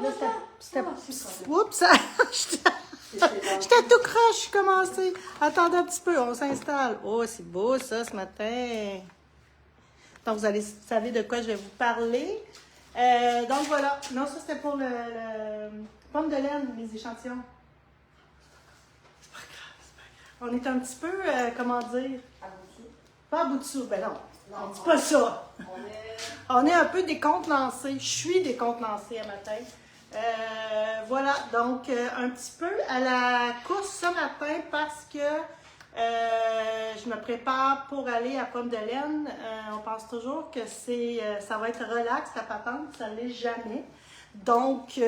Là, c'était... Oups! J'étais tout croche, je commencé. Attendez un petit peu, on s'installe. Oh, c'est beau ça, ce matin. Donc, vous savez de quoi je vais vous parler. Donc, voilà. Non, ça, c'était pour le pomme de laine, les échantillons. C'est pas grave, c'est pas grave. On est un petit peu, comment dire? À bout de soupe. Pas à bout de soupe, ben non. Non, On dit pas ça. On est... On est un peu décontenancés. Je suis décontenancée à matin. Voilà, donc un petit peu à la course ce matin parce que je me prépare pour aller à Pomme de Laine. On pense toujours que ça va être relax, la patente, ça ne l'est jamais. Donc,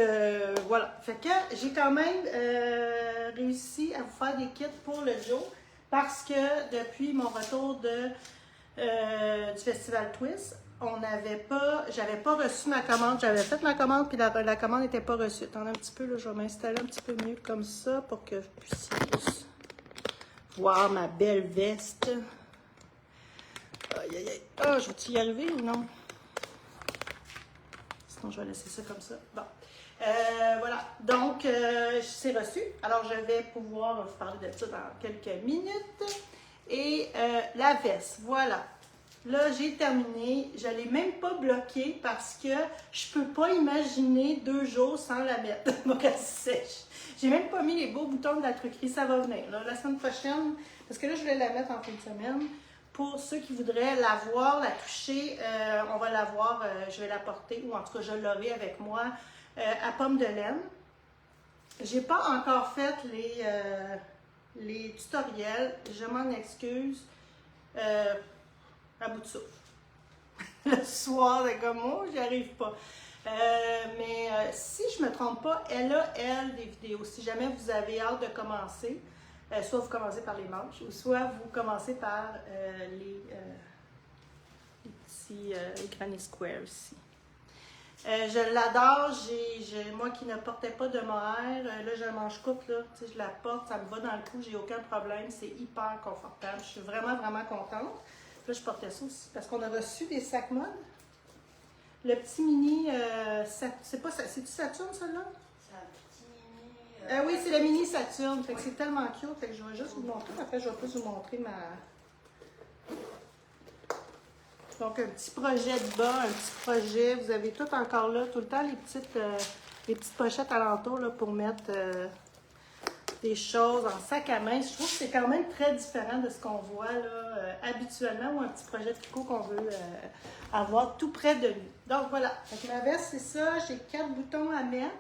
voilà. Fait que j'ai quand même réussi à vous faire des kits pour le Joe parce que depuis mon retour du Festival Twist, j'avais pas reçu ma commande. J'avais fait ma commande, puis la commande n'était pas reçue. Attendez un petit peu, là, je vais m'installer un petit peu mieux comme ça pour que vous puissiez plus voir ma belle veste. Aïe, aïe, aïe. Ah, je vais-tu y arriver ou non? Sinon, je vais laisser ça comme ça. Bon. Voilà. Donc, c'est reçu. Alors, je vais pouvoir vous parler de ça dans quelques minutes. Et la veste, voilà. Là, j'ai terminé. Je ne l'ai même pas bloquée parce que je ne peux pas imaginer 2 jours sans la mettre pour qu'elle sèche. J'ai même pas mis les beaux boutons de la truquerie. Ça va venir. Là, la semaine prochaine, parce que là, je voulais la mettre en fin de semaine. Pour ceux qui voudraient la voir, la toucher, on va la voir. Je vais la porter, ou en tout cas, je l'aurai avec moi à Pomme de Laine. Je n'ai pas encore fait les tutoriels. Je m'en excuse. À bout de souffle. Le soir, c'est comme moi, j'y arrive pas. Mais si je ne me trompe pas, elle a, des vidéos. Si jamais vous avez hâte de commencer, soit vous commencez par les manches, ou soit vous commencez par les petits granny squares ici. Je l'adore. Moi qui ne portais pas de mohair, là, j'ai un manche courte, là, je la porte, ça me va dans le cou, j'ai aucun problème. C'est hyper confortable. Je suis vraiment, vraiment contente. Là, je portais ça aussi parce qu'on a reçu des sacs mode. Le petit mini, c'est-tu Saturne, celui-là? C'est un petit mini... Oui, c'est le mini Saturne. Fait que c'est tellement cute. Fait que je vais juste vous montrer. Après, je vais plus vous montrer ma... Donc, un petit projet de bas, un petit projet. Vous avez tout encore là, tout le temps, les petites pochettes alentour là, pour mettre des choses en sac à main. Je trouve que c'est quand même très différent de ce qu'on voit là, habituellement, ou un petit projet de tricot qu'on veut avoir tout près de nous. Donc voilà, donc la veste c'est ça, j'ai 4 boutons à mettre,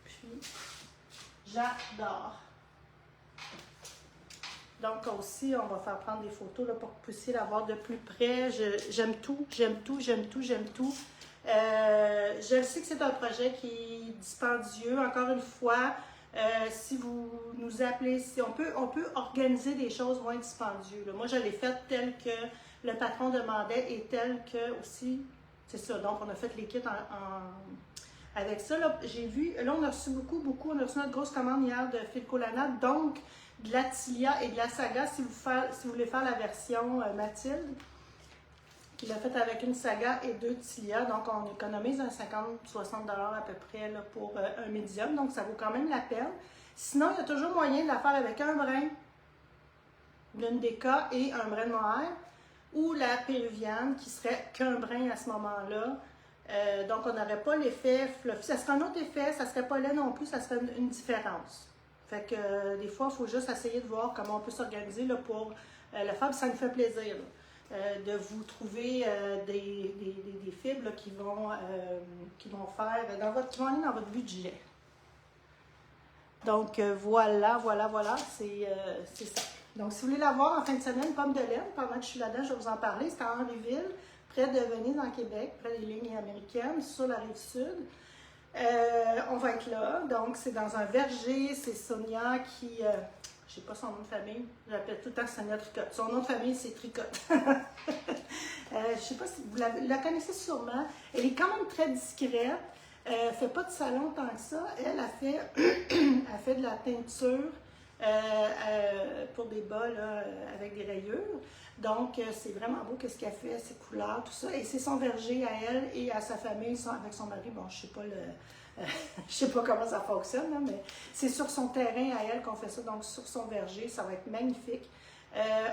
puis j'adore. Donc aussi, on va faire prendre des photos là, pour que vous puissiez la voir de plus près. J'aime tout, j'aime tout, j'aime tout, j'aime tout. Je sais que c'est un projet qui est dispendieux, encore une fois. Si vous nous appelez, si on peut organiser des choses moins dispendieuses. Moi, je l'ai fait tel que le patron demandait et tel que aussi, c'est ça. Donc, on a fait les kits avec ça. Là, j'ai vu, là, on a reçu beaucoup. On a reçu notre grosse commande hier de Philco Lana, donc de la Tilia et de la Saga, si vous voulez faire la version Mathilde. Il l'a fait avec une Saga et 2 Tilia, donc on économise un 50-60$ à peu près là, pour un médium, donc ça vaut quand même la peine. Sinon, il y a toujours moyen de la faire avec un brin d'une déca et un brin de mohair, ou la péruvienne qui serait qu'un brin à ce moment-là. Donc on n'aurait pas l'effet fluffy. Ça serait un autre effet, ça serait pas laid non plus, ça serait une différence. Fait que des fois, il faut juste essayer de voir comment on peut s'organiser là, pour le faire, puis ça nous fait plaisir. Là. De vous trouver des fibres là, qui vont faire qui vont aller dans votre budget. Donc voilà, c'est ça. Donc si vous voulez la voir en fin de semaine, Pomme de Laine, pendant que je suis là-dedans, je vais vous en parler. C'est à Henryville, près de Venise en Québec, près des lignes américaines, sur la rive sud. On va être là, donc c'est dans un verger, c'est Sonia qui... je ne sais pas son nom de famille, j'appelle tout le temps Sonia Tricotte. Son nom de famille, c'est Tricotte. Je ne sais pas si vous la connaissez sûrement. Elle est quand même très discrète. Elle ne fait pas de salon tant que ça. Elle a fait de la teinture pour des bas là, avec des rayures. Donc, c'est vraiment beau qu'est-ce qu'elle fait, ses couleurs, tout ça. Et c'est son verger à elle et à sa famille, avec son mari. Bon, je sais pas je sais pas comment ça fonctionne, là, mais c'est sur son terrain à elle qu'on fait ça, donc sur son verger, ça va être magnifique.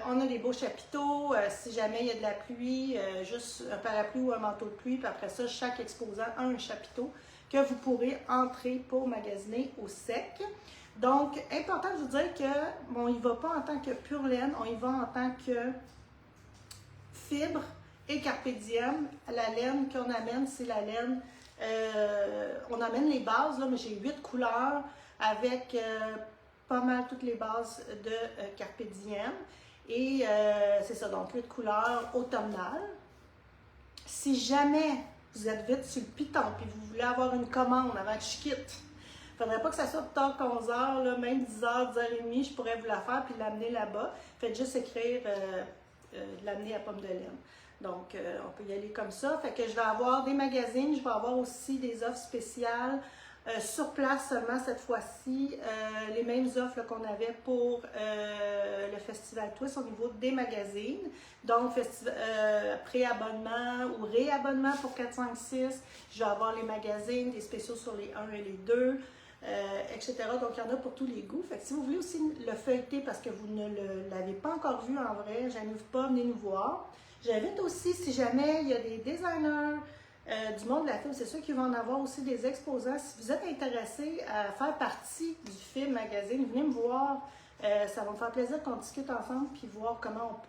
On a des beaux chapiteaux, si jamais il y a de la pluie, juste un parapluie ou un manteau de pluie, puis après ça, chaque exposant a un chapiteau que vous pourrez entrer pour magasiner au sec. Donc, important de vous dire que, bon, il ne va pas en tant que pure laine, on y va en tant que fibre et carpe diem. La laine qu'on amène, c'est la laine, on amène les bases, là, mais j'ai 8 couleurs avec pas mal toutes les bases de carpe diem. Et c'est ça, donc 8 couleurs automnales. Si jamais vous êtes vite sur le piton et vous voulez avoir une commande avant que je quitte, il ne faudrait pas que ça soit plus tard qu'11 h, là, même 10 h, 10 h 30, je pourrais vous la faire puis l'amener là-bas. Faites juste écrire l'amener à pomme de laine. Donc, on peut y aller comme ça. Fait que je vais avoir des magazines, je vais avoir aussi des offres spéciales. Sur place seulement cette fois-ci, les mêmes offres qu'on avait pour le Festival Twist au niveau des magazines. Donc, pré-abonnement ou réabonnement pour 4, 5, 6. Je vais avoir les magazines, des spéciaux sur les 1 et les 2, etc. Donc, il y en a pour tous les goûts. Fait que si vous voulez aussi le feuilleter parce que vous ne l'avez pas encore vu en vrai, j'invite pas, venez nous voir. J'invite aussi, si jamais il y a des designers, du monde de la film, c'est sûr qu'il va en avoir aussi des exposants. Si vous êtes intéressé à faire partie du film magazine, venez me voir. Ça va me faire plaisir qu'on discute ensemble puis voir comment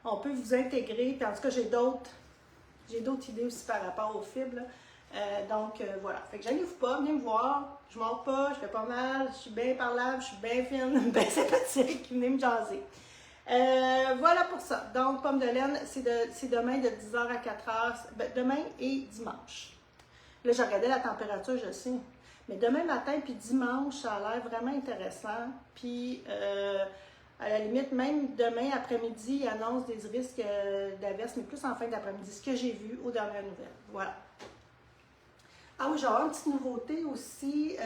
on peut vous intégrer. Puis en tout cas, j'ai d'autres idées aussi par rapport aux fibres. Donc voilà. Fait que gênez-vous pas, venez me voir. Je mords pas, je fais pas mal, je suis bien parlable, je suis bien fine, bien sympathique. Venez me jaser. Voilà pour ça. Donc, pomme de laine, c'est demain de 10 h à 4 h. Demain et dimanche. Là, j'ai regardé la température, je sais. Mais demain matin puis dimanche, ça a l'air vraiment intéressant. Puis, à la limite, même demain après-midi, il annonce des risques d'averse, mais plus en fin d'après-midi, ce que j'ai vu aux dernières nouvelles. Voilà. Ah oui, j'ai une petite nouveauté aussi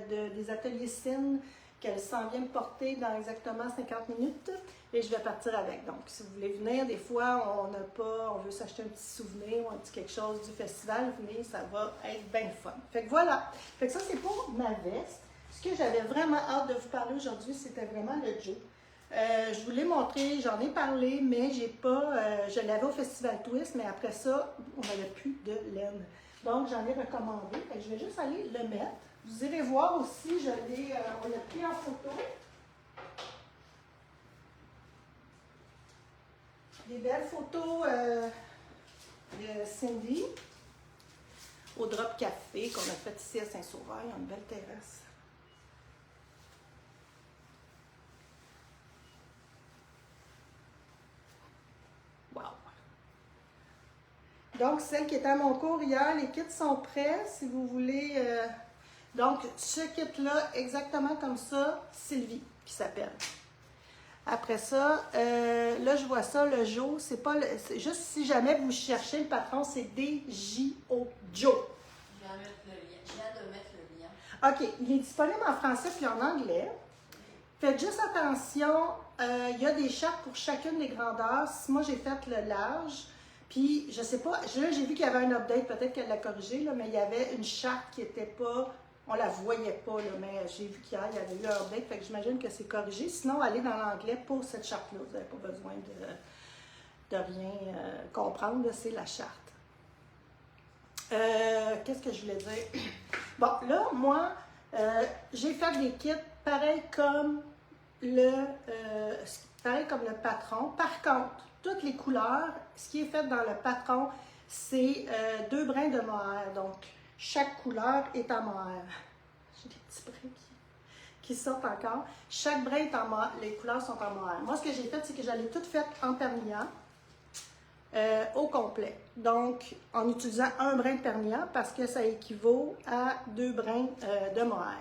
des ateliers Cine qu'elle s'en vient me porter dans exactement 50 minutes et je vais partir avec. Donc, si vous voulez venir, des fois, on veut s'acheter un petit souvenir ou un petit quelque chose du festival, venez, ça va être bien fun. Fait que voilà. Fait que ça, c'est pour ma veste. Ce que j'avais vraiment hâte de vous parler aujourd'hui, c'était vraiment le Joe. Je vous l'ai montré, j'en ai parlé, mais j'ai pas, je l'avais au Festival Twist, mais après ça, on n'avait plus de laine. Donc, j'en ai recommandé. Fait que je vais juste aller le mettre. Vous irez voir aussi, on l'a pris en photo. Des belles photos de Cindy au Drop Café qu'on a fait ici à Saint-Sauveur. Il y a une belle terrasse. Wow! Donc, celle qui est à mon cours hier, les kits sont prêts. Si vous voulez... Donc, ce kit-là, exactement comme ça, Sylvie, qui s'appelle. Après ça, là, je vois ça, le Joe, c'est juste si jamais vous cherchez le patron, c'est D-J-O, Joe. Je viens de mettre le lien. OK, il est disponible en français puis en anglais. Faites juste attention, il y a des chartes pour chacune des grandeurs. Moi, j'ai fait le large. Puis, je sais pas, là, j'ai vu qu'il y avait un update, peut-être qu'elle l'a corrigé, là, mais il y avait une charte qui n'était pas, on la voyait pas, là, mais j'ai vu qu'hier, il y avait eu un update, fait que j'imagine que c'est corrigé. Sinon, allez dans l'anglais pour cette charte-là. Vous n'avez pas besoin de rien comprendre, c'est la charte. Qu'est-ce que je voulais dire? Bon, là, moi, j'ai fait des kits pareil comme le patron. Par contre, toutes les couleurs, ce qui est fait dans le patron, c'est 2 brins de mohair. Donc, chaque couleur est en mohair. J'ai des petits brins qui sortent encore. Chaque brin est en mohair. Les couleurs sont en mohair. Moi, ce que j'ai fait, c'est que j'allais tout fait en perméant au complet. Donc, en utilisant un brin de perméant parce que ça équivaut à 2 brins de mohair.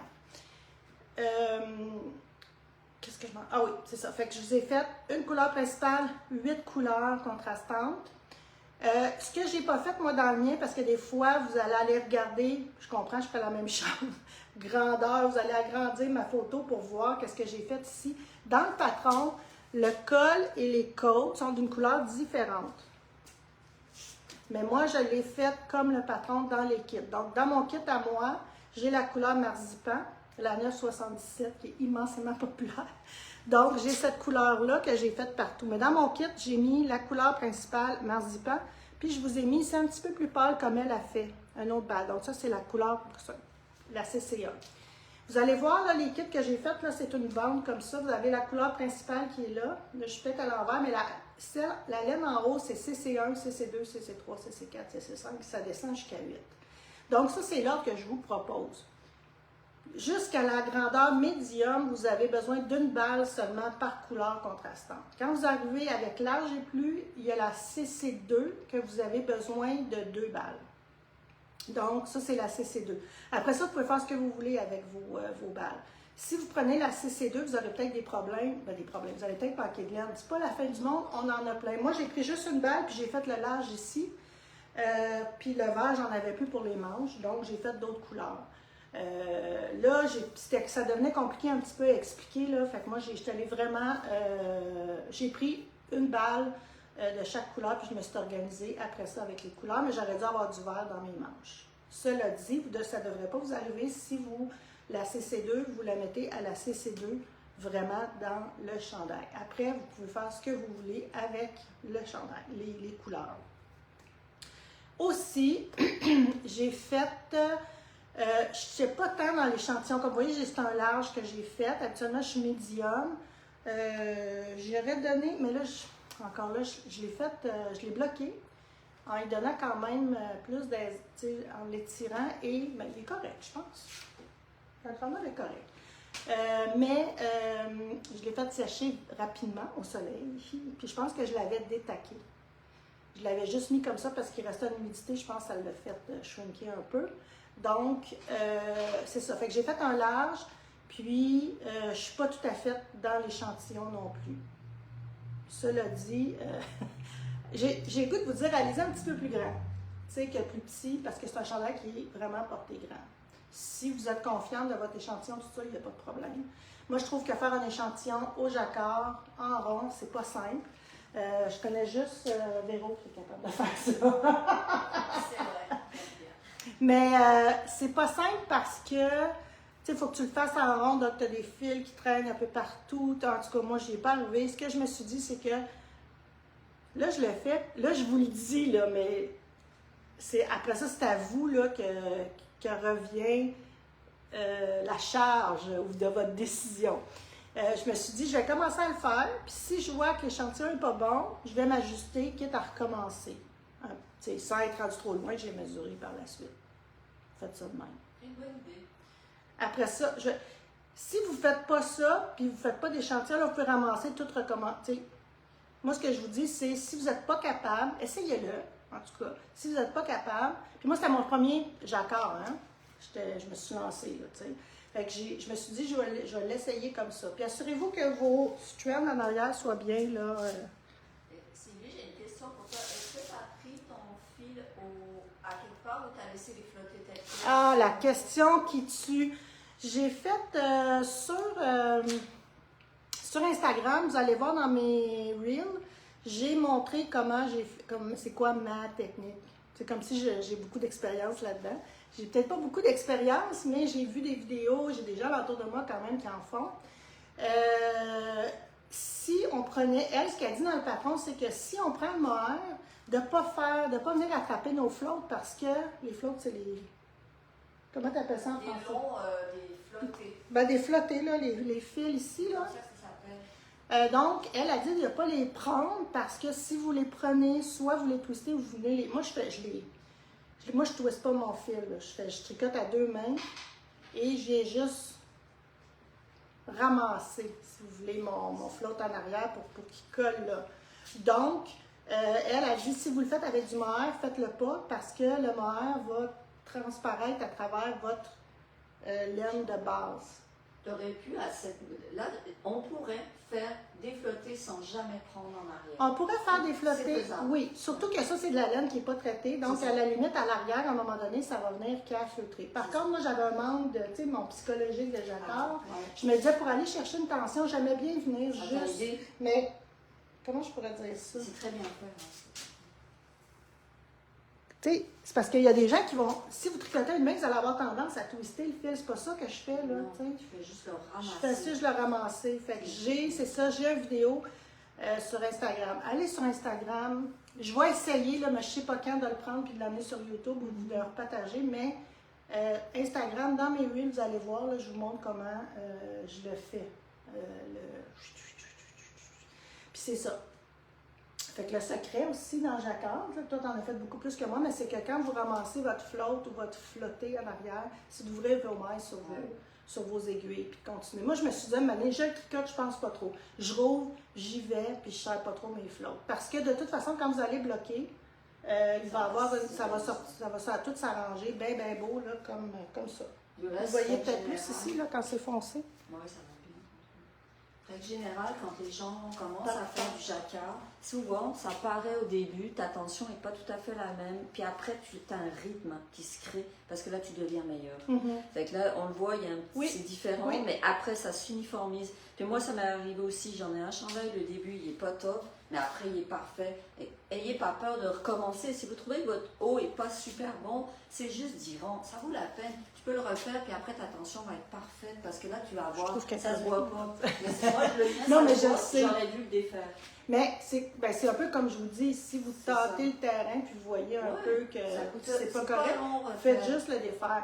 Qu'est-ce que je m'en... Ah oui, c'est ça. Fait que je vous ai fait une couleur principale, 8 couleurs contrastantes. Ce que j'ai pas fait, moi, dans le mien, parce que des fois, vous allez aller regarder, je comprends, je fais la même chose, grandeur, vous allez agrandir ma photo pour voir qu'est-ce que j'ai fait ici. Dans le patron, le col et les côtes sont d'une couleur différente. Mais moi, je l'ai fait comme le patron dans les kits. Donc, dans mon kit à moi, j'ai la couleur marzipan, la 977, qui est immensément populaire. Donc, j'ai cette couleur-là que j'ai faite partout. Mais dans mon kit, j'ai mis la couleur principale marzipan, puis je vous ai mis, c'est un petit peu plus pâle comme elle a fait, un autre bas. Donc, ça, c'est la couleur, la CCA. Vous allez voir, là, les kits que j'ai faits, là, c'est une bande comme ça. Vous avez la couleur principale qui est là. Là, je suis peut-être à l'envers, mais la laine en haut, c'est CC1, CC2, CC3, CC4, CC5, ça descend jusqu'à 8. Donc, ça, c'est l'ordre que je vous propose. Jusqu'à la grandeur médium, vous avez besoin d'une balle seulement par couleur contrastante. Quand vous arrivez avec large et plus, il y a la CC2 que vous avez besoin de 2 balles. Donc, ça, c'est la CC2. Après ça, vous pouvez faire ce que vous voulez avec vos balles. Si vous prenez la CC2, vous aurez peut-être des problèmes. Vous allez peut-être manquer de laine. C'est pas la fin du monde, on en a plein. Moi, j'ai pris juste une balle, puis j'ai fait le large ici. Puis le vert, j'en avais plus pour les manches, donc j'ai fait d'autres couleurs. Là, ça devenait compliqué un petit peu à expliquer, là. Fait que moi, j'étais allée vraiment... j'ai pris une balle de chaque couleur, puis je me suis organisée après ça avec les couleurs, mais j'aurais dû avoir du vert dans mes manches. Cela dit, ça ne devrait pas vous arriver si la CC2, vous la mettez à la CC2 vraiment dans le chandail. Après, vous pouvez faire ce que vous voulez avec le chandail, les couleurs. Aussi, j'ai fait... je ne sais pas tant dans l'échantillon. Comme vous voyez, c'est un large que j'ai fait. Habituellement, je suis médium. J'aurais donné, mais là, encore là, je l'ai fait, je l'ai bloqué en lui donnant quand même plus en l'étirant et ben, il est correct, je pense. Le format est correct. Mais je l'ai fait sécher rapidement au soleil. Puis je pense que je l'avais détaqué. Je l'avais juste mis comme ça parce qu'il restait une humidité. Je pense que ça l'a fait shrinker un peu. Donc, c'est ça. Fait que j'ai fait un large, puis je ne suis pas tout à fait dans l'échantillon non plus. Cela dit, j'ai le goût de vous dire, allez-y un petit peu plus grand. Tu sais, que plus petit, parce que c'est un chandail qui est vraiment porté grand. Si vous êtes confiante de votre échantillon, tout ça, il n'y a pas de problème. Moi, je trouve que faire un échantillon au jacquard, en rond, c'est pas simple. Je connais juste Véro qui est capable de faire ça. C'est vrai. Mais c'est pas simple parce que, tu sais, il faut que tu le fasses en rond, donc tu as des fils qui traînent un peu partout. En tout cas, moi, je n'y ai pas arrivé. Ce que je me suis dit, c'est que, là, je le fais, là, je vous le dis, là, mais après ça, c'est à vous, là, que revient la charge de votre décision. Je me suis dit, je vais commencer à le faire, puis si je vois que l'échantillon n'est pas bon, je vais m'ajuster, quitte à recommencer. Sans être rendu trop loin, j'ai mesuré par la suite. Faites ça de même. Une bonne idée. Après ça, si vous ne faites pas ça, puis vous ne faites pas d'échantillon, là, vous pouvez ramasser, tout recommencer. Moi, ce que je vous dis, c'est si vous n'êtes pas capable, essayez-le, en tout cas. Si vous n'êtes pas capable, puis moi, c'était mon premier jacquard, hein? Je me suis lancée, là, tu sais. Fait que je me suis dit, je vais l'essayer comme ça. Puis assurez-vous que vos strands en arrière soient bien, là. Sylvie, j'ai une question pour toi. Est-ce que tu as pris ton fil à quelque part ou tu as laissé les flotter telles quelles? Ah, la question qui tue. J'ai fait sur Instagram, vous allez voir dans mes reels, j'ai montré c'est quoi ma technique. C'est comme si j'ai beaucoup d'expérience là-dedans. J'ai peut-être pas beaucoup d'expérience, mais j'ai vu des vidéos, j'ai des gens autour de moi quand même qui en font. Si on prenait, ce qu'elle dit dans le patron, c'est que si on prend le mohair, de ne pas venir attraper nos flottes parce que les flottes, c'est les... Comment tu appelles ça en français? Des longs, des flottés. Ben, des flottés, là, les fils ici, là. C'est ça que ça s'appelle. Donc, elle a dit de ne pas les prendre parce que si vous les prenez, soit vous les twistez ou vous venez les... Moi, je twiste pas mon fil, là. Je tricote à 2 mains et j'ai juste ramassé, si vous voulez, mon flotte en arrière pour qu'il colle là. Donc, elle a dit, si vous le faites avec du mohair, faites-le pas parce que le mohair va transparaître à travers votre laine de base. tu aurais pu, là, on pourrait faire des flottés sans jamais prendre en arrière. On pourrait faire des C'est flottés, faisable. oui. Surtout que ça, c'est de la laine qui n'est pas traitée. Donc, C'est ça. à la limite, à l'arrière, à un moment donné, ça va venir qu'à feutrer. Par C'est contre, moi, j'avais un manque de, tu sais, mon psychologique de jacquard. Ouais. Je me disais, pour aller chercher une tension, j'aimais bien venir Ça t'a juste. aidé? Mais, comment je pourrais dire ça? C'est très bien fait. Hein. Tu sais, c'est parce qu'il y a des gens qui vont, si vous tricotez une main, vous allez avoir tendance à twister le fil. C'est pas ça que je fais, là, Non, tu sais. tu fais juste le Je ramasser. fais ça, je l'ai ramassé. Fait que c'est ça, j'ai une vidéo sur Instagram. Allez sur Instagram. Je vais essayer, là, mais je sais pas quand de le prendre puis de l'amener sur YouTube ou de le repartager, mais Instagram, dans mes reels, vous allez voir, là, je vous montre comment je le fais. Puis c'est ça. Fait que le secret aussi dans Jacquard, toi t'en as fait beaucoup plus que moi, mais c'est que quand vous ramassez votre flotte ou votre flotté en arrière, c'est d'ouvrir vos mailles sur vos aiguilles, puis de continuer. Moi, je me suis dit, je tricote, je pense pas trop. Je rouvre, j'y vais, puis je ne serre pas trop mes flottes. Parce que de toute façon, quand vous allez bloquer, il va avoir ça va tout s'arranger, bien beau, là, comme ça. Vous voyez peut-être plus ici, là, quand c'est foncé. Oui, ça va bien. En général, quand les gens commencent à faire du jacquard, souvent, ça paraît au début, ta tension n'est pas tout à fait la même, puis après, tu as un rythme qui se crée, parce que là, tu deviens meilleur. Fait que là, on le voit, c'est différent, mais après, ça s'uniformise. Puis moi, ça m'est arrivé aussi, j'en ai un chandail, le début, il n'est pas top, mais après, il est parfait. Et ayez pas peur de recommencer. Si vous trouvez que votre haut n'est pas super bon, c'est juste d'y rendre. Ça vaut la peine. Tu peux le refaire, puis après, ta tension va être parfaite, parce que là, tu vas voir, ça se voit pas. Mais moi, je le mets, non, mais je sais. J'aurais dû le défaire. Mais c'est un peu comme je vous dis, si vous tâtez le terrain puis vous voyez un peu que c'est pas correct, faites juste le défaire.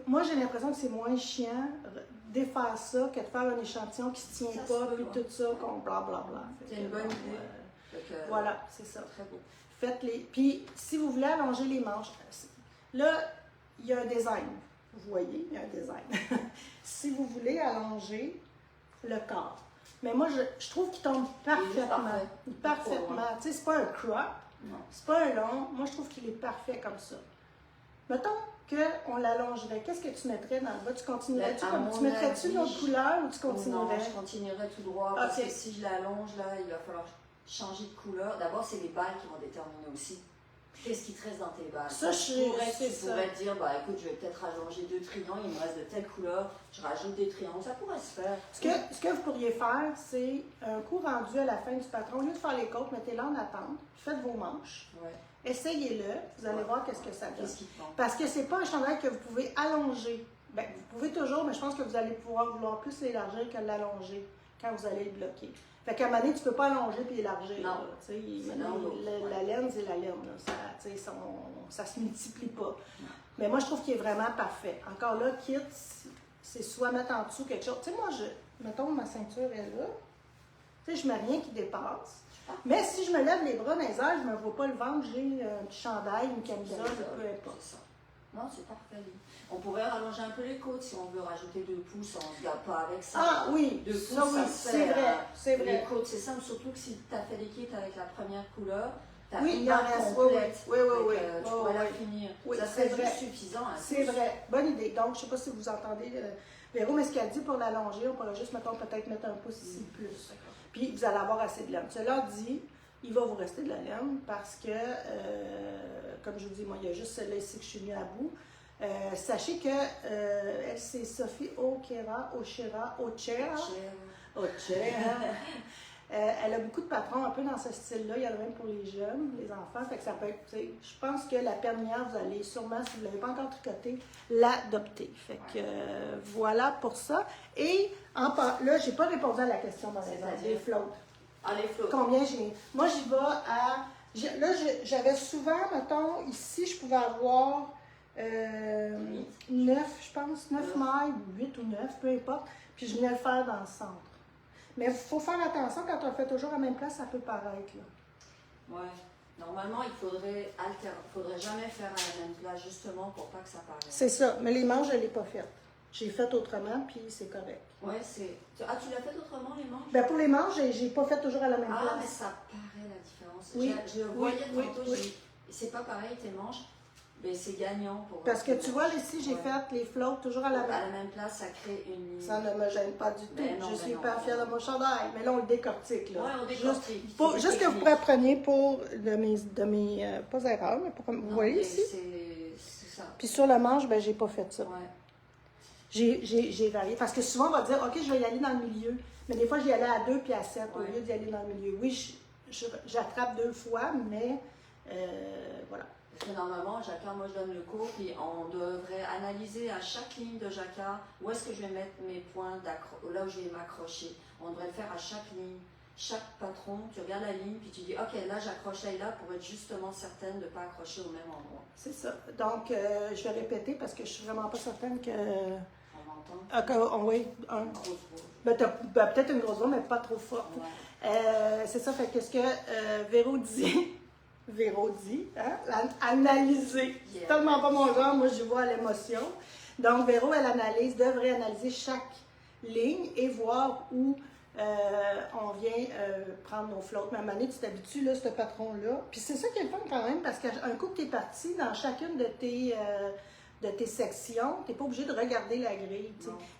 Moi, j'ai l'impression que c'est moins chiant défaire ça que de faire un échantillon qui se tient pas, puis tout ça, qu'on blablabla. C'est une bonne idée. Voilà, c'est ça. Très beau. Faites-les. Puis, si vous voulez allonger les manches, là, il y a un design. Vous voyez, il y a un design. Si vous voulez allonger le corps. Mais moi, je trouve qu'il tombe parfaitement. Parfaitement. Tu sais, c'est pas un crop, c'est pas un long. Moi, je trouve qu'il est parfait comme ça. Mettons qu'on l'allongerait. Qu'est-ce que tu mettrais dans le bas? Tu continuerais-tu? Tu mettrais-tu une autre couleur ou tu continuerais? Non, je continuerais tout droit. Parce que si je l'allonge, là, il va falloir changer de couleur. D'abord, c'est les balles qui vont déterminer aussi. Qu'est-ce qui te reste dans tes balles? Tu pourrais te dire, bah écoute, je vais peut-être allonger 2 triangles, il me reste de telle couleur, je rajoute des triangles, ça pourrait se faire. Ce que vous pourriez faire, c'est un coup rendu à la fin du patron. Au lieu de faire les côtes, mettez-le en attente, faites vos manches, essayez-le, vous allez voir qu'est-ce que ça donne. Parce que c'est pas un chandail que vous pouvez allonger. Ben, vous pouvez toujours, mais je pense que vous allez pouvoir vouloir plus l'élargir que l'allonger quand vous allez le bloquer. Fait qu'à un moment donné, tu ne peux pas allonger puis élargir. Non. La laine, c'est la laine. Là. Ça se multiplie pas. Non. Mais moi, je trouve qu'il est vraiment parfait. Encore là, kit, c'est soit mettre en dessous quelque chose. Tu sais, moi, mettons, ma ceinture est là. Tu sais, je ne mets rien qui dépasse. Mais si je me lève les bras dans les airs, je ne me vois pas le ventre, j'ai un petit chandail, une camisole, peu importe. Non, c'est parfait. On pourrait rallonger un peu les côtes si on veut rajouter 2 pouces, on ne se garde pas avec ça. Ah oui, 2 pouces, ça, oui, c'est vrai, c'est vrai. Les côtes, c'est simple, surtout que si tu as fait des kits avec la première couleur, tu as une barre complète. Oui. Tu pourrais la finir. Oui, ça serait juste suffisant. C'est vrai, bonne idée. Donc, je ne sais pas si vous entendez Véro, mais ce qu'elle dit pour l'allonger, on pourrait juste, peut-être mettre un pouce ici de plus. Puis, vous allez avoir assez de laine. Cela dit, il va vous rester de la laine parce que, comme je vous dis, moi, il y a juste celle-là ici que je suis venue à bout. Sachez que elle, c'est Sophie Ochera. Elle a beaucoup de patrons un peu dans ce style-là. Il y en a même pour les jeunes, les enfants. Fait que ça peut être, je pense que la pernière, vous allez sûrement, si vous ne l'avez pas encore tricoté, l'adopter. Fait que voilà pour ça. Et là, je n'ai pas répondu à la question dans les flottes. Ah, les flottes. Combien j'ai? Moi, j'y vais à. Là, j'avais souvent, mettons, ici, je pouvais avoir 9, je pense, 9 mailles, 8 ou 9, peu importe. Puis je venais le faire dans le centre. Mais il faut faire attention, quand on fait toujours à la même place, ça peut paraître. Oui. Normalement, il faudrait jamais faire à la même place, justement, pour pas que ça paraisse. C'est ça. Mais les manches, je ne l'ai pas faites. J'ai fait autrement, puis c'est correct. Oui, c'est... Ah, tu l'as fait autrement, les manches? Ben pour les manches, j'ai pas fait toujours à la même place. Ah, mais ça paraît la différence. Oui, je voyais tantôt, c'est pas pareil tes manches. Mais c'est gagnant pour... Parce que tu vois, ici, j'ai fait les flottes toujours à la À la même place, ça crée une ligne. Ça ne me gêne pas du tout. Ben non, je suis non, hyper fière de mon chandail. Mais là, on le décortique. Là. Oui, on décortique. Juste que vous preniez pour de mes pas erreurs, mais pour, vous voyez ici? C'est ça. Puis sur le manche, ben j'ai pas fait ça. Ouais. J'ai varié. Parce que souvent, on va dire, OK, je vais y aller dans le milieu. Mais des fois, j'y allais à 2 puis à 7 au lieu d'y aller dans le milieu. Oui, j'attrape 2 fois, mais voilà. Parce que normalement, jacquard, moi je donne le cours, puis on devrait analyser à chaque ligne de jacquard où est-ce que je vais mettre mes points là où je vais m'accrocher. On devrait le faire à chaque ligne. Chaque patron, tu regardes la ligne, puis tu dis, OK, là j'accroche là pour être justement certaine de ne pas accrocher au même endroit. C'est ça. Donc, je vais répéter parce que je suis vraiment pas certaine que... On m'entend? Oui, Une grosse voix. Peut-être une grosse voix, mais pas trop forte. Ouais. C'est ça, fait que ce que Véro dit... hein? Analyser. C'est tellement pas mon genre, moi je vois à l'émotion. Donc Véro, devrait analyser chaque ligne et voir où on vient prendre nos flottes. Mais à un moment donné, tu t'habitues, là, ce patron-là. Puis c'est ça qui est le fun quand même, parce qu'un coup que tu es parti dans chacune de tes sections, tu n'es pas obligé de regarder la grille.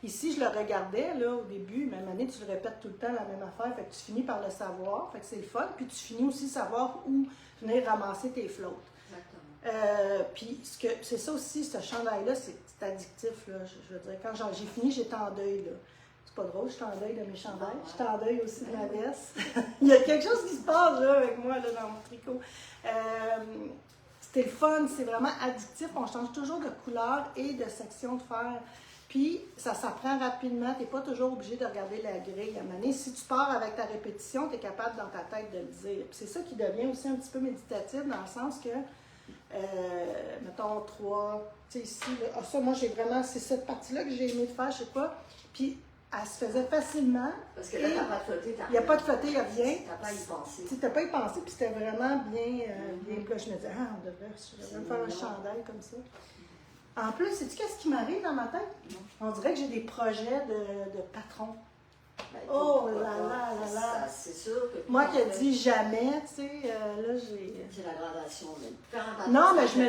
Ici, je le regardais là, au début, mais à un moment donné, tu le répètes tout le temps la même affaire, fait que tu finis par le savoir, fait que c'est le fun. Puis tu finis aussi savoir où venir ramasser tes flottes. Puis c'est ça aussi, ce chandail-là, c'est addictif. Là, je veux dire, quand j'ai fini, j'étais en deuil. Là. C'est pas drôle, j'étais en deuil de mes chandails. J'étais en deuil aussi de ma veste. Il y a quelque chose qui se passe là, avec moi là, dans mon tricot. C'était le fun, c'est vraiment addictif. On change toujours de couleur et de section de fer. Puis, ça s'apprend rapidement. Tu n'es pas toujours obligé de regarder la grille. À un moment donné, si tu pars avec ta répétition, tu es capable dans ta tête de le dire. Puis c'est ça qui devient aussi un petit peu méditatif dans le sens que, mettons, 3, tu sais, ici, là, ça, moi, j'ai vraiment, c'est cette partie-là que j'ai aimé de faire, je sais pas. Puis, elle se faisait facilement. Parce que là, tu n'as pas de flotté. Il n'y a pas de flotté, il n'y a rien. Tu n'as pas à y penser. Tu n'as pas y pensé, puis c'était vraiment bien. Puis là, je me disais, on devrait me faire un chandail comme ça. En plus, sais-tu qu'est-ce qui m'arrive dans ma tête? On dirait que j'ai des projets de patron. Oh là là là là! C'est sûr que... Moi qui ai dit jamais, tu sais, là j'ai... C'est la gradation. Non, mais je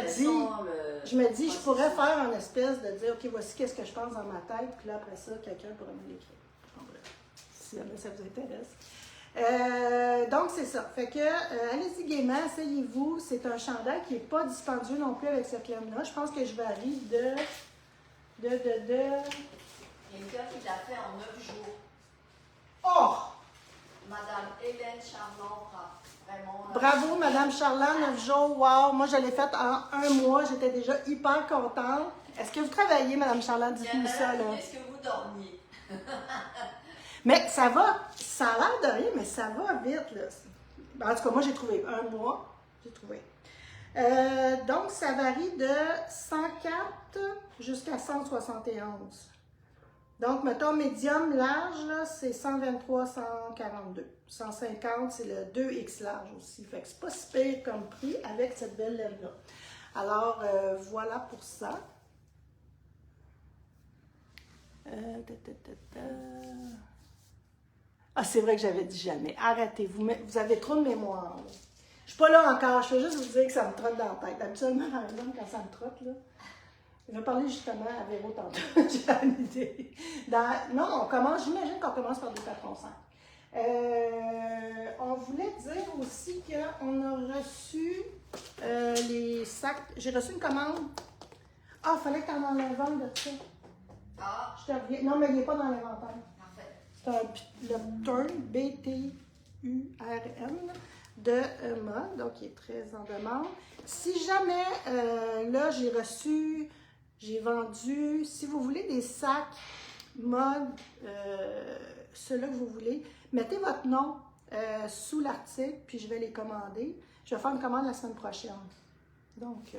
me dis, je pourrais faire une espèce de dire, OK, voici qu'est-ce que je pense dans ma tête, puis là après ça, quelqu'un pourrait me l'écrire. Bon, bref, si jamais ça vous intéresse. Donc c'est ça. Fait que, allez-y gaiement, essayez-vous. C'est un chandail qui n'est pas dispendieux non plus avec cette laine-là. Je pense que je varie de... Il y a une fille qui l'a fait en 9 jours. Oh! Madame Hélène Charlon, vraiment... Bravo, Madame Charlon, 9 jours, wow! Moi, je l'ai faite en 1 mois, j'étais déjà hyper contente. Est-ce que vous travaillez, Madame Charlon? Dites-nous ça, là. Est-ce que vous dormiez? Mais ça va, ça a l'air de rien, mais ça va vite, là. En tout cas, moi, j'ai trouvé 1 mois, j'ai trouvé. Donc, ça varie de 104 jusqu'à 171. Donc, mettons, médium large, là, c'est 123, 142. 150, c'est le 2X large aussi. Fait que c'est pas si pire comme prix avec cette belle laine-là. Alors, voilà pour ça. Ah, c'est vrai que j'avais dit jamais. Arrêtez, vous avez trop de mémoire. Là. Je suis pas là encore, je veux juste vous dire que ça me trotte dans la tête. Habituellement, par exemple, quand ça me trotte, là, je vais parler justement à Véro tantôt. J'ai une idée. Non, j'imagine qu'on commence par des patrons simples. On voulait dire aussi qu'on a reçu les sacs. J'ai reçu une commande. Ah, il fallait que tu en enlèves un de ça. Ah. Je te reviens. Non, mais il n'est pas dans l'inventaire. Parfait. C'est le Turn, B-T-U-R-N, de mode, donc il est très en demande. Si jamais, là, j'ai vendu, si vous voulez des sacs mode, ceux-là que vous voulez, mettez votre nom sous l'article, puis je vais les commander. Je vais faire une commande la semaine prochaine. Donc,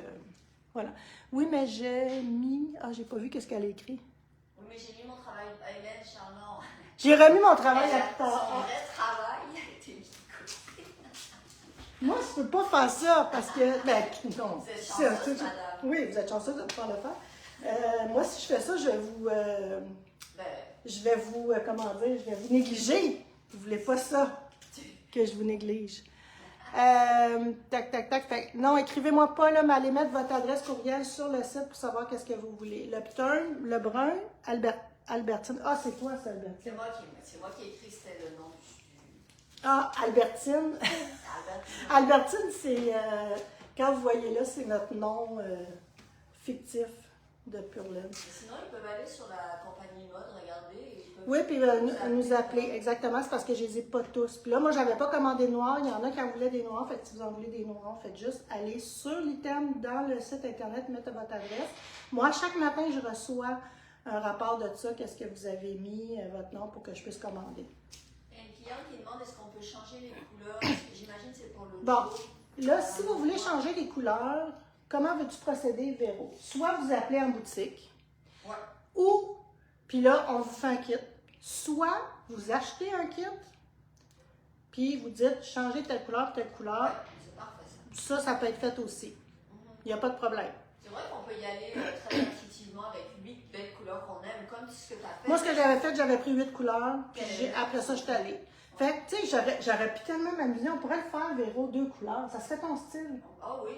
voilà. Oui, mais j'ai mis... Ah, j'ai pas vu qu'est-ce qu'elle a écrit. Oui, mais j'ai mis mon travail à Hélène Charlon. J'ai remis mon travail à Son vrai travail a été mis de côté. Moi, je peux pas faire ça parce que... Ben, non. Vous êtes chanceuse, madame. Oui, vous êtes chanceuse de pouvoir le faire. Moi, si je fais ça, je vais vous... comment dire, je vais vous négliger. Vous voulez pas ça, que je vous néglige. Tac, tac, tac. Non, écrivez-moi pas, là, mais allez mettre votre adresse courriel sur le site pour savoir qu'est-ce que vous voulez. Le turn, le brun, Albertine. Ah, c'est toi, ça, Albertine. C'est moi qui ai écrit, c'était le nom du... Ah, Albertine. Albertine, c'est... quand vous voyez là, c'est notre nom fictif de Purlaine. Sinon, ils peuvent aller sur la compagnie mode, regarder. Oui, puis nous appeler, exactement, c'est parce que je les ai pas tous. Puis là, moi, j'avais pas commandé de noirs, il y en a qui en voulaient des noirs, fait que si vous en voulez des noirs, faites juste aller sur l'item dans le site internet, mettre votre adresse. Moi, chaque matin, je reçois un rapport de ça, qu'est-ce que vous avez mis, votre nom, pour que je puisse commander. Il y a une cliente qui demande est-ce qu'on peut changer les couleurs, parce que j'imagine que c'est pour le Bon, là, si vous voulez changer les couleurs, comment veux-tu procéder, Véro? Soit vous appelez en boutique, ouais. Ou, puis là, on vous fait un kit. Soit vous achetez un kit, puis vous dites changer telle couleur, telle couleur. Ouais, c'est parfait, ça peut être fait aussi. Il n'y a pas de problème. C'est vrai qu'on peut y aller très intuitivement avec 8 belles couleurs qu'on aime, comme ce que tu as fait. Moi, ce que j'avais fait, j'avais pris 8 couleurs, puis après ça, je suis allée. Fait que, tu sais, j'aurais pu tellement m'amuser. On pourrait le faire, Véro, 2 couleurs. Ça serait ton style. Ah oui.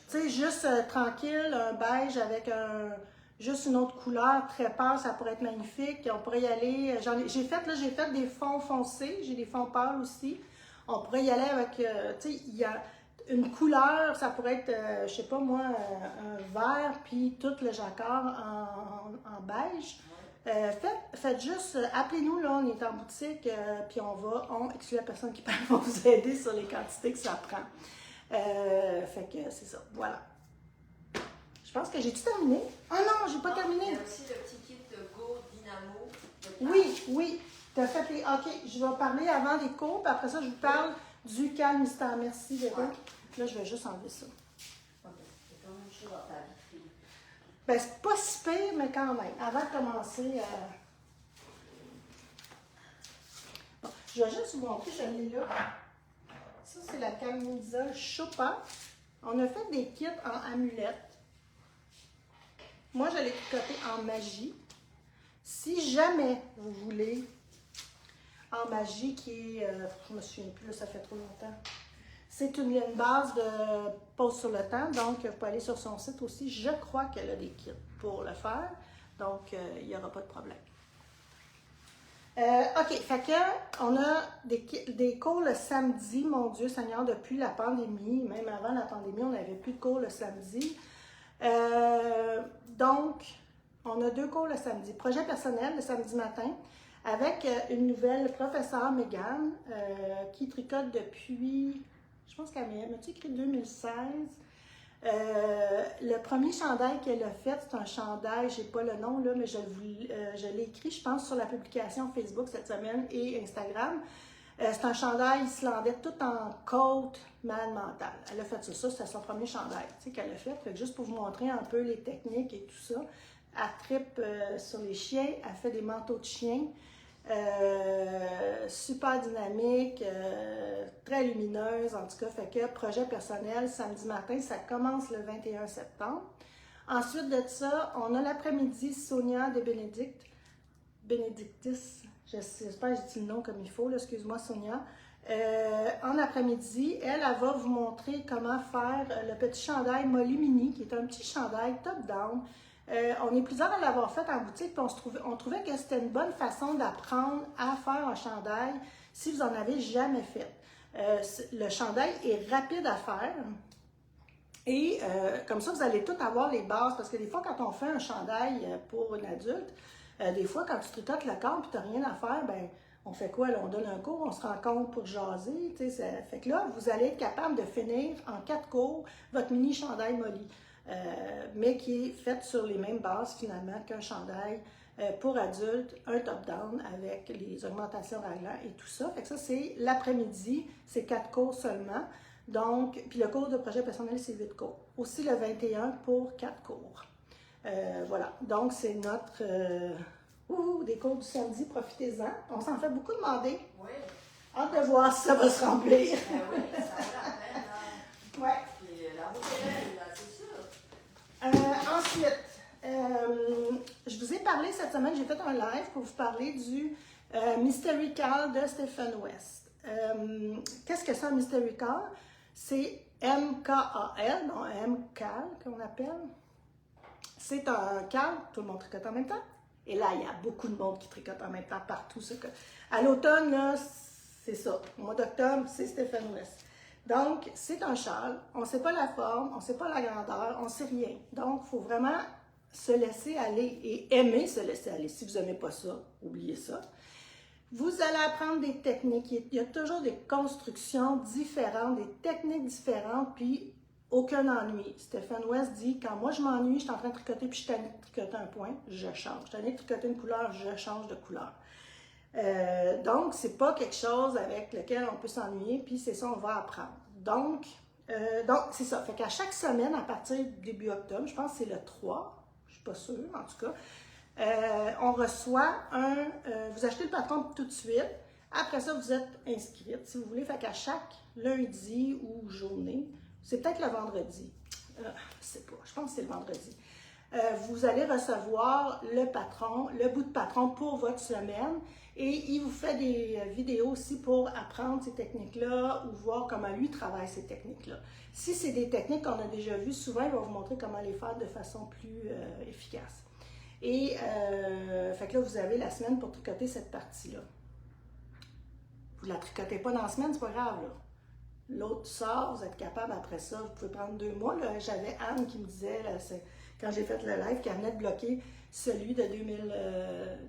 Tu sais, juste tranquille, un beige avec juste une autre couleur très pâle, ça pourrait être magnifique. On pourrait y aller. J'ai fait des fonds foncés, j'ai des fonds pâles aussi. On pourrait y aller avec, tu sais, il y a une couleur, ça pourrait être, je sais pas moi, un vert, puis tout le jacquard en beige. Faites juste, appelez-nous, là, on est en boutique, puis excusez la personne qui parle, va vous aider sur les quantités que ça prend. Fait que c'est ça, voilà. Je pense que j'ai tout terminé. Ah non, j'ai pas terminé. Il y a aussi le petit kit de Go Dynamo. Oui, t'as fait les... Ok, je vais parler avant des cours, puis après ça, je vous parle du calme mystère. Merci, Véro. Ouais. Là, je vais juste enlever ça. C'est quand même chaud dans ta vitrine. Ben, c'est pas si pire, mais quand même. Avant de commencer... Bon, je vais juste vous montrer, je l'ai là. Ça, c'est la camisole Chopin. On a fait des kits en amulettes. Moi, je l'ai tricoté en magie. Si jamais vous voulez en magie qui est... je me souviens plus, ça fait trop longtemps. C'est une ligne base de pause sur le temps. Donc, vous pouvez aller sur son site aussi. Je crois qu'elle a des kits pour le faire. Donc, il n'y aura pas de problème. OK, fait que on a des cours le samedi, mon Dieu Seigneur, depuis la pandémie. Même avant la pandémie, on n'avait plus de cours le samedi. Donc, on a 2 cours le samedi. Projet personnel le samedi matin avec une nouvelle professeure, Mégane, qui tricote depuis, je pense qu'elle m'a-tu écrit 2016. Le premier chandail qu'elle a fait, c'est un chandail, je n'ai pas le nom là, mais je l'ai écrit, je pense, sur la publication Facebook cette semaine et Instagram. C'est un chandail islandais tout en côte mentale. Elle a fait ça c'était son premier chandail qu'elle a fait. Fait que juste pour vous montrer un peu les techniques et tout ça. Elle trippe sur les chiens, elle fait des manteaux de chiens. Super dynamique, très lumineuse en tout cas. Fait que projet personnel, samedi matin, ça commence le 21 septembre. Ensuite de ça, on a l'après-midi Sonia de Benedictis. J'espère que j'ai dit le nom comme il faut, excuse-moi Sonia. En après-midi, elle va vous montrer comment faire le petit chandail Molly Mini, qui est un petit chandail top-down. On est plusieurs à l'avoir fait en boutique, puis on trouvait que c'était une bonne façon d'apprendre à faire un chandail si vous n'en avez jamais fait. Le chandail est rapide à faire. Et comme ça, vous allez tout avoir les bases, parce que des fois, quand on fait un chandail pour une adulte, des fois, quand tu tricotes le corps et tu n'as rien à faire, ben on fait quoi? Là? On donne un cours, on se rencontre pour jaser. Ça fait que là, vous allez être capable de finir en 4 cours votre mini chandail Molly, mais qui est fait sur les mêmes bases finalement qu'un chandail pour adultes, un top-down avec les augmentations raglan et tout ça. Fait que ça, c'est l'après-midi, c'est 4 cours seulement. Donc, puis le cours de projet personnel, c'est 8 cours. Aussi le 21 pour 4 cours. Voilà, donc c'est notre des cours du samedi, profitez-en. On s'en fait beaucoup demander. Oui. Hâte de voir si ça va se remplir. Oui, ça vaut la peine. Ouais. Puis la route est belle, là, c'est sûr. Ensuite, je vous ai parlé cette semaine, j'ai fait un live pour vous parler du Mystery Call de Stephen West. qu'est-ce que c'est un Mystery Call? C'est MKAL, non MCAL qu'on appelle. C'est un cal, tout le monde tricote en même temps. Et là, il y a beaucoup de monde qui tricote en même temps partout. À l'automne, là, c'est ça. Au mois d'octobre, c'est Stephen West. Donc, c'est un châle. On ne sait pas la forme, on ne sait pas la grandeur, on ne sait rien. Donc, il faut vraiment se laisser aller et aimer se laisser aller. Si vous n'aimez pas ça, oubliez ça. Vous allez apprendre des techniques. Il y a toujours des constructions différentes, des techniques différentes, puis aucun ennui. Stephen West dit, quand moi je m'ennuie, je suis en train de tricoter, puis je suis tannée de tricoter un point, je change. Je suis tannée de tricoter une couleur, je change de couleur. Donc, c'est pas quelque chose avec lequel on peut s'ennuyer, puis c'est ça, on va apprendre. Donc c'est ça. Fait qu'à chaque semaine, à partir du début octobre, je pense que c'est le 3, je suis pas sûre, en tout cas, on reçoit vous achetez le patron tout de suite. Après ça, vous êtes inscrite, si vous voulez. Fait qu'à chaque lundi ou journée, c'est peut-être le vendredi, je sais pas, je pense que c'est le vendredi, vous allez recevoir le bout de patron pour votre semaine et il vous fait des vidéos aussi pour apprendre ces techniques-là ou voir comment lui travaille ces techniques-là. Si c'est des techniques qu'on a déjà vues, souvent il va vous montrer comment les faire de façon plus efficace. Et fait que là, vous avez la semaine pour tricoter cette partie-là. Vous ne la tricotez pas dans la semaine, c'est pas grave, là. L'autre sort, vous êtes capable après ça, vous pouvez prendre 2 mois. J'avais Anne qui me disait, là, quand j'ai fait le live, qu'elle venait de bloquer celui de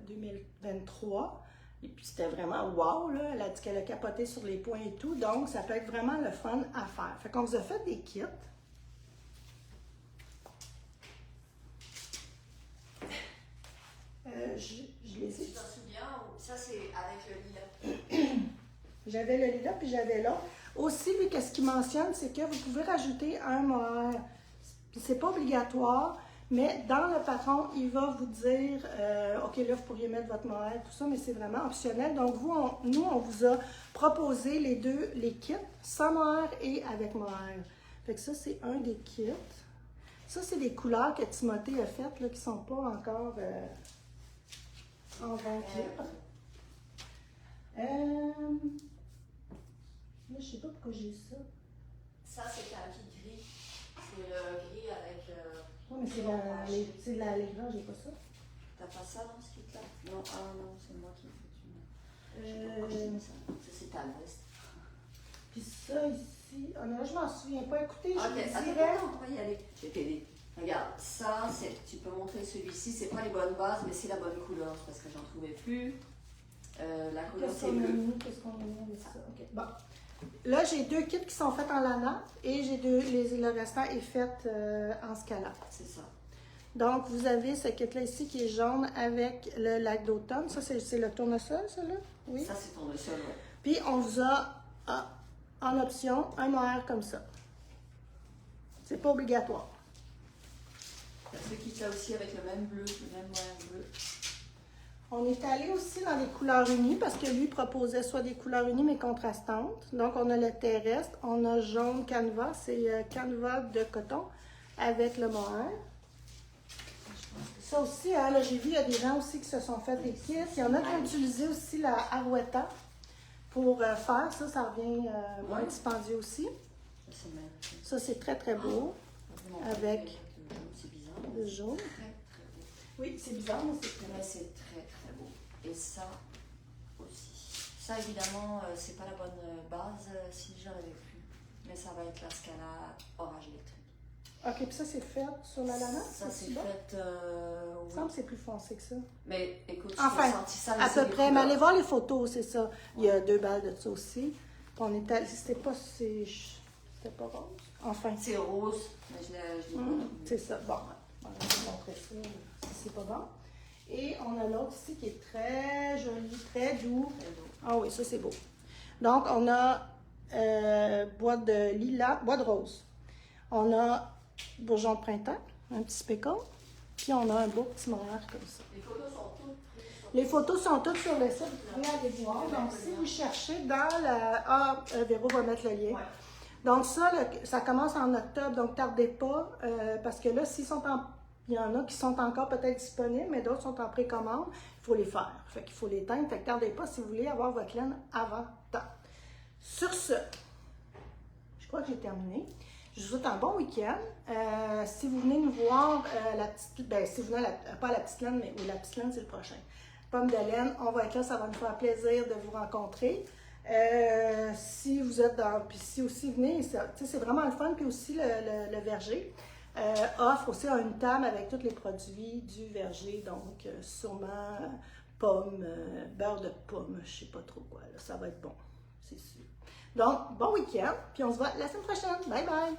2023. Et puis c'était vraiment wow, là. Elle a dit qu'elle a capoté sur les points et tout. Donc, ça peut être vraiment le fun à faire. Fait qu'on vous a fait des kits. Je les ai. Tu t'en souviens? Ça, c'est avec le lilas. J'avais le lilas, puis j'avais l'autre. Aussi, lui, qu'est-ce qu'il mentionne, c'est que vous pouvez rajouter un mohair. C'est pas obligatoire, mais dans le patron, il va vous dire, OK, là, vous pourriez mettre votre mohair, tout ça, mais c'est vraiment optionnel. Donc, nous, on vous a proposé les kits, sans mohair et avec mohair. Fait que ça, c'est un des kits. Ça, c'est des couleurs que Timothée a faites, là, qui sont pas encore en vente. Là, je sais pas pourquoi j'ai ça. Ça, c'est un kit gris. C'est le gris avec. Oui, mais c'est l'écran, j'ai pas ça. T'as pas ça dans ce kit-là? Non, non, c'est moi qui l'ai fait. Ça, c'est ta veste. Puis ça ici, oh non, je m'en souviens pas. Écoutez, je Ok, vous dirais. on va y aller. Je vais t'aider. Regarde, ça, tu peux montrer celui-ci. C'est pas les bonnes bases, mais c'est la bonne couleur parce que j'en trouvais plus. La couleur, c'est bleu. Qu'est-ce qu'on a mis avec ça? Ok, bon. Là, j'ai 2 kits qui sont faits en lana et le restant est fait en scala. C'est ça. Donc, vous avez ce kit-là ici qui est jaune avec le lac d'automne. Ça, c'est le tournesol, ça, là? Oui. Ça, c'est tournesol, oui. Puis, on vous a en option un mohair comme ça. C'est pas obligatoire. Ce kit-là aussi avec le même bleu, le même mohair bleu. On est allé aussi dans les couleurs unies parce que lui proposait soit des couleurs unies mais contrastantes. Donc, on a le terrestre, on a jaune canevas, c'est canevas de coton avec le mohair. Ça aussi, hein, là, j'ai vu, il y a des gens aussi qui se sont fait des kits. Il y en a qui ont utilisé aussi la Arwetta pour faire. Ça revient moins dispendieux aussi. Ça, c'est très, très beau. Avec le jaune. Oui, c'est bizarre, mais c'est très, c'est très, très beau. Et ça aussi. Ça, évidemment, c'est pas la bonne base si j'en avais plus. Mais ça va être la Scala orage électrique. Ok, puis ça, c'est fait sur la lana? Ça, c'est fait. Il me semble que c'est plus foncé que ça. Mais écoute, enfin, senti ça, à peu près. Mais allez voir les photos, c'est ça. Il y a 2 balles de ça aussi. On est allé. C'était pas rose. Enfin. C'est rose, mais je l'ai pas. C'est ça. Bon, on va vous montrer ça si c'est pas bon. Et on a l'autre ici qui est très joli, très doux. Ah oui, ça c'est beau. Donc, on a bois de lilas, bois de rose. On a bourgeon de printemps, un petit speckle. Puis on a un beau petit mohair comme ça. Les photos sont toutes sur le site, vous pouvez aller voir. Donc, si vous cherchez dans la... Ah, Véro va mettre le lien. Ouais. Donc, ça commence en octobre, donc tardez pas, parce que là, il y en a qui sont encore peut-être disponibles, mais d'autres sont en précommande, il faut les faire. Fait qu'il faut les teindre, fait que tardez pas si vous voulez avoir votre laine avant temps. Sur ce, je crois que j'ai terminé. Je vous souhaite un bon week-end. Si vous venez nous voir, si vous venez pas à la petite laine, mais oui, la petite laine, c'est le prochain. Pomme de laine, on va être là, ça va nous faire plaisir de vous rencontrer. Si vous êtes puis si aussi venez, c'est vraiment le fun. Puis aussi le verger offre aussi une table avec tous les produits du verger, donc sûrement pommes, beurre de pomme, je sais pas trop quoi, là, ça va être bon, c'est sûr. Donc, bon week-end, puis on se voit la semaine prochaine. Bye bye!